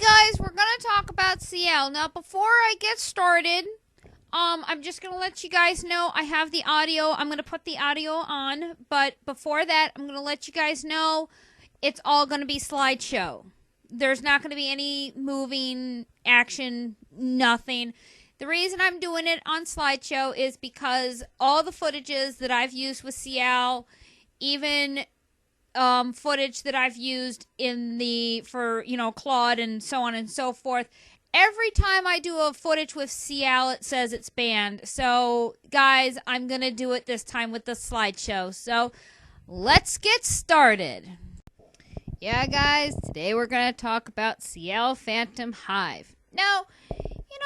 guys, we're gonna talk about Ciel. Now, before I get started, I'm just gonna let you guys know I have the audio. I'm gonna put the audio on, but before that, I'm gonna let you guys know it's all gonna be slideshow. There's not gonna be any moving action, nothing. The reason I'm doing it on slideshow is because all the footages that I've used with Ciel, even footage that I've used for Claude and so on and so forth. Every time I do a footage with Ciel, it says it's banned. So, guys, I'm going to do it this time with the slideshow. So, let's get started. Yeah, guys, today we're going to talk about Ciel Phantom Hive. Now,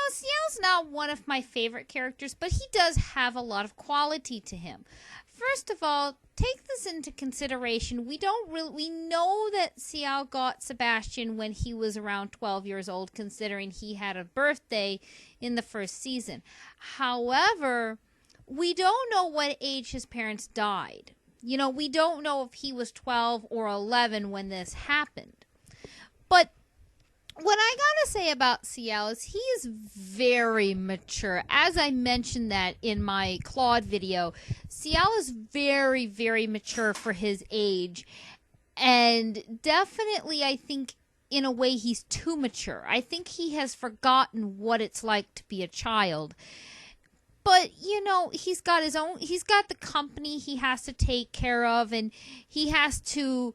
Ciel's not one of my favorite characters, but he does have a lot of quality to him. First of all, take this into consideration. We know that Ciel got Sebastian when he was around 12 years old, considering he had a birthday in the first season. However, we don't know what age his parents died. We don't know if he was 12 or 11 when this happened. But what I gotta say about Ciel is he is very mature. As I mentioned that in my Claude video, Ciel is very, very mature for his age. And definitely, I think, in a way, he's too mature. I think he has forgotten what it's like to be a child. But, he's got the company he has to take care of, and he has to,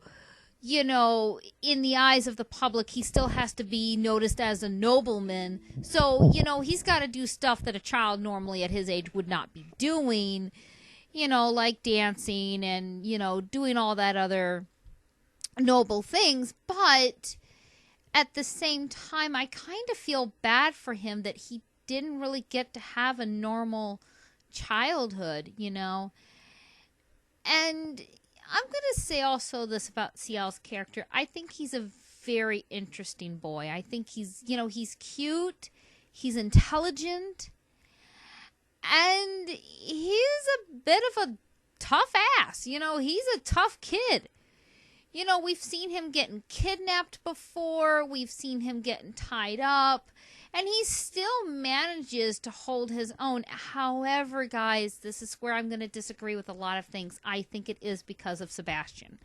in the eyes of the public, he still has to be noticed as a nobleman. So, he's got to do stuff that a child normally at his age would not be doing, like dancing and, doing all that other noble things. But at the same time, I kind of feel bad for him that he didn't really get to have a normal childhood, And I'm going to say also this about Ciel's character. I think he's a very interesting boy. I think he's cute, he's intelligent, and he's a bit of a tough ass. He's a tough kid. We've seen him getting kidnapped before. We've seen him getting tied up. And he still manages to hold his own. However, guys, this is where I'm going to disagree with a lot of things. I think it is because of Sebastian.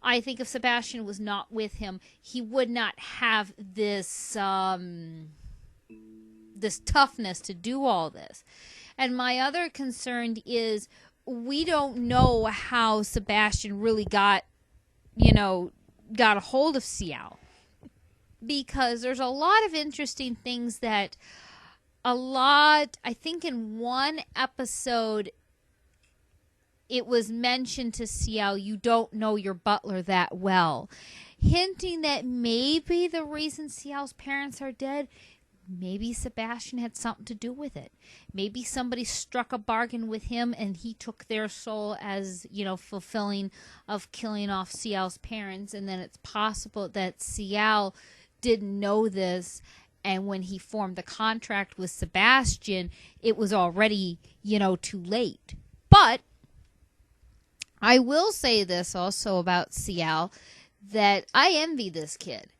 I think if Sebastian was not with him, he would not have this this toughness to do all this. And my other concern is we don't know how Sebastian really got a hold of Ciel. Because there's a lot of interesting things I think in one episode, it was mentioned to Ciel, you don't know your butler that well. Hinting that maybe the reason Ciel's parents are dead, maybe Sebastian had something to do with it. Maybe somebody struck a bargain with him and he took their soul as, fulfilling of killing off Ciel's parents. And then it's possible that Ciel didn't know this, and when he formed the contract with Sebastian, it was already, too late. But I will say this also about Ciel, that I envy this kid.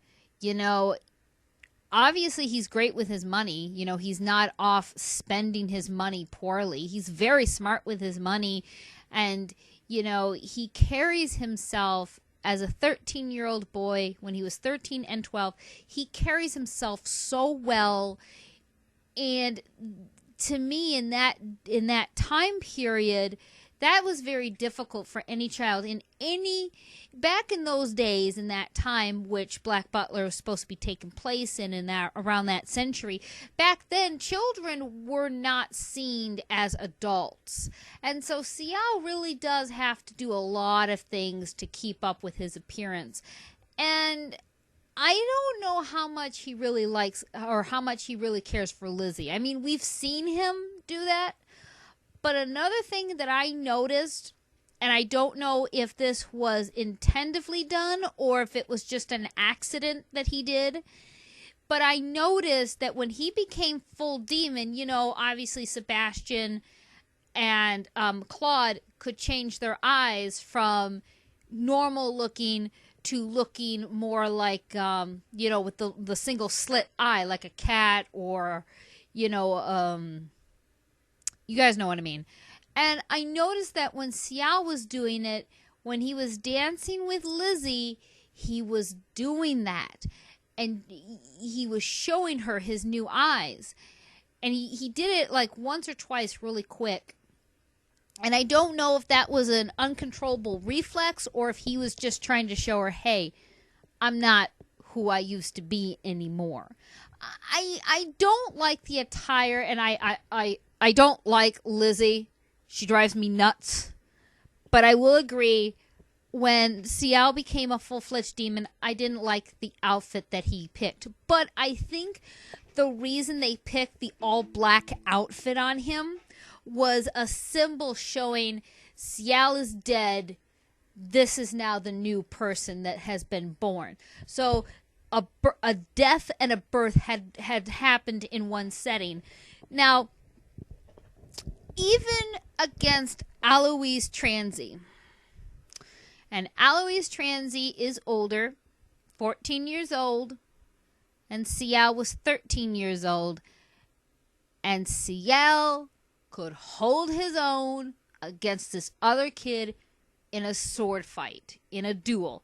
Obviously he's great with his money. He's not off spending his money poorly. He's very smart with his money, and, he carries himself as a 13-year-old boy. When he was 13 and 12, he carries himself so well. And to me, in that time period, that was very difficult for any child back in those days, in that time, which Black Butler was supposed to be taking place in that around that century. Back then, children were not seen as adults, and so Ciel really does have to do a lot of things to keep up with his appearance. And I don't know how much he really likes or how much he really cares for Lizzie. I mean, we've seen him do that. But another thing that I noticed, and I don't know if this was intentively done or if it was just an accident that he did, but I noticed that when he became full demon, obviously Sebastian and Claude could change their eyes from normal looking to looking more like, with the single slit eye, like a cat, or, you guys know what I mean. And I noticed that when Ciel was doing it, when he was dancing with Lizzie, he was doing that. And he was showing her his new eyes. And he did it like once or twice really quick. And I don't know if that was an uncontrollable reflex or if he was just trying to show her, hey, I'm not who I used to be anymore. I don't like the attire, and I don't like Lizzie. She drives me nuts. But I will agree, when Ciel became a full-fledged demon, I didn't like the outfit that he picked. But I think the reason they picked the all-black outfit on him was a symbol showing Ciel is dead. This is now the new person that has been born. So a death and a birth had happened in one setting. Now, even against Aloise Transy. And Aloise Transy is older, 14 years old, and Ciel was 13 years old. And Ciel could hold his own against this other kid in a sword fight, in a duel.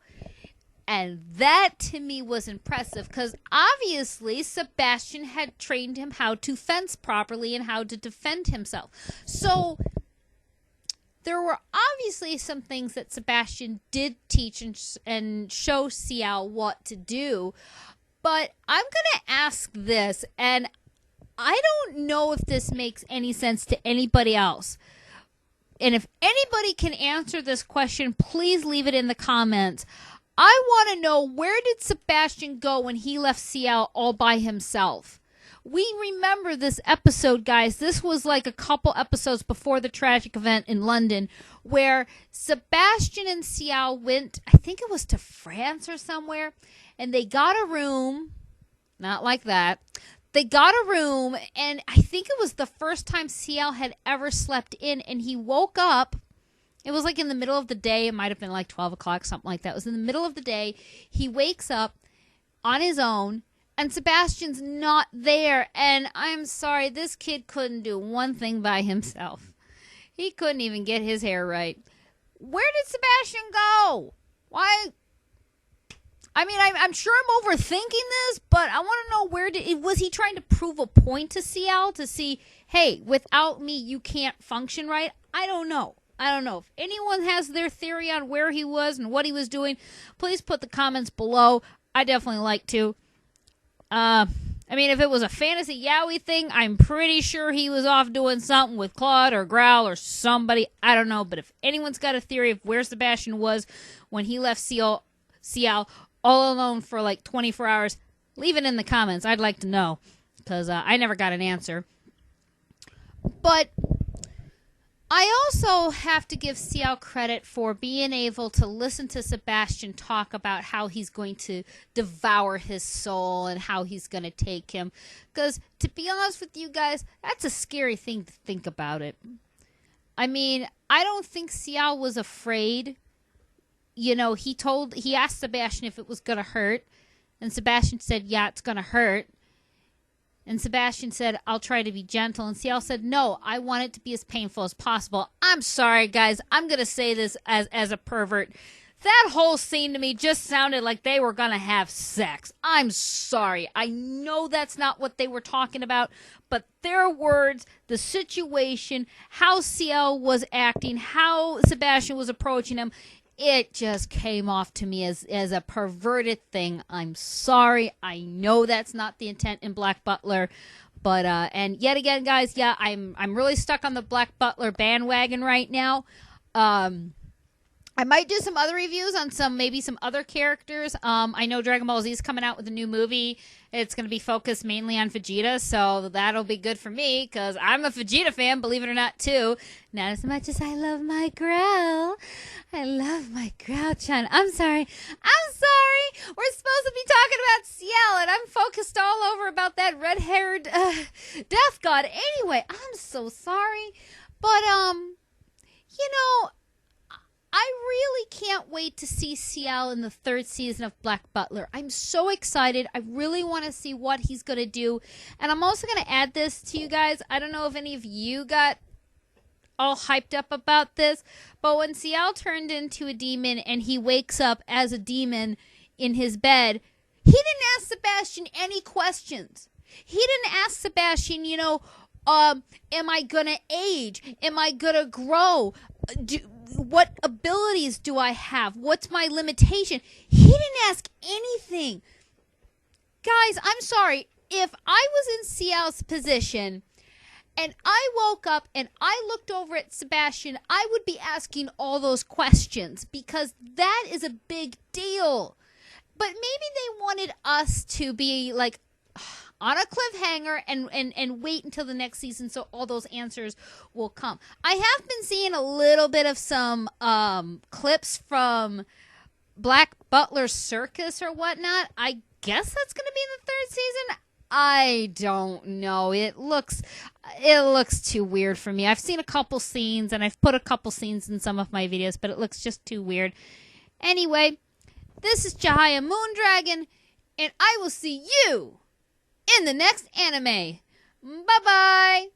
And that to me was impressive, because obviously Sebastian had trained him how to fence properly and how to defend himself. So there were obviously some things that Sebastian did teach and show Ciel what to do. But I'm going to ask this, and I don't know if this makes any sense to anybody else. And if anybody can answer this question, please leave it in the comments. I want to know, where did Sebastian go when he left Ciel all by himself? We remember this episode, guys. This was like a couple episodes before the tragic event in London, where Sebastian and Ciel went, I think it was to France or somewhere, and they got a room, not like that. They got a room, and I think it was the first time Ciel had ever slept in, and he woke up. It was like in the middle of the day. It might have been like 12 o'clock, something like that. It was in the middle of the day. He wakes up on his own, and Sebastian's not there. And I'm sorry, this kid couldn't do one thing by himself. He couldn't even get his hair right. Where did Sebastian go? Why? I mean, I'm sure I'm overthinking this, but I want to know, was he trying to prove a point to Ciel to see, hey, without me, you can't function right? I don't know. If anyone has their theory on where he was and what he was doing, please put the comments below. I definitely like to. I mean, if it was a fantasy yaoi thing, I'm pretty sure he was off doing something with Claude or Growl or somebody. I don't know. But if anyone's got a theory of where Sebastian was when he left Ciel all alone for like 24 hours, leave it in the comments. I'd like to know, because I never got an answer. But I also have to give Ciel credit for being able to listen to Sebastian talk about how he's going to devour his soul and how he's going to take him. Because, to be honest with you guys, that's a scary thing to think about it. I mean, I don't think Ciel was afraid. You know, he asked Sebastian if it was going to hurt. And Sebastian said, yeah, it's going to hurt. And Sebastian said, I'll try to be gentle. And Ciel said, no, I want it to be as painful as possible. I'm sorry, guys. I'm going to say this as a pervert. That whole scene to me just sounded like they were going to have sex. I'm sorry. I know that's not what they were talking about. But their words, the situation, how Ciel was acting, how Sebastian was approaching him, it just came off to me as a perverted thing. I'm sorry. I know that's not the intent in Black Butler. But, and yet again, guys, yeah, I'm really stuck on the Black Butler bandwagon right now. I might do some other reviews on maybe some other characters. I know Dragon Ball Z is coming out with a new movie. It's going to be focused mainly on Vegeta, so that'll be good for me, because I'm a Vegeta fan, believe it or not, too. Not as much as I love my Growl. I love my Growl-chan. I'm sorry. We're supposed to be talking about Ciel, and I'm focused all over about that red-haired death god. Anyway, I'm so sorry. But, you know, I really can't wait to see Ciel in the 3rd season of Black Butler. I'm so excited. I really want to see what he's going to do. And I'm also going to add this to you guys. I don't know if any of you got all hyped up about this, but when Ciel turned into a demon and he wakes up as a demon in his bed, he didn't ask Sebastian any questions. He didn't ask Sebastian, am I gonna age? Am I gonna grow? What abilities do I have? What's my limitation? He didn't ask anything. Guys, I'm sorry. If I was in Ciel's position and I woke up and I looked over at Sebastian, I would be asking all those questions because that is a big deal. But maybe they wanted us to be like on a cliffhanger and wait until the next season so all those answers will come. I have been seeing a little bit of some clips from Black Butler Circus or whatnot. I guess that's going to be in the 3rd season. I don't know. It looks too weird for me. I've seen a couple scenes and I've put a couple scenes in some of my videos, but it looks just too weird. Anyway, this is Jahia Moondragon, and I will see you in the next anime. Bye-bye.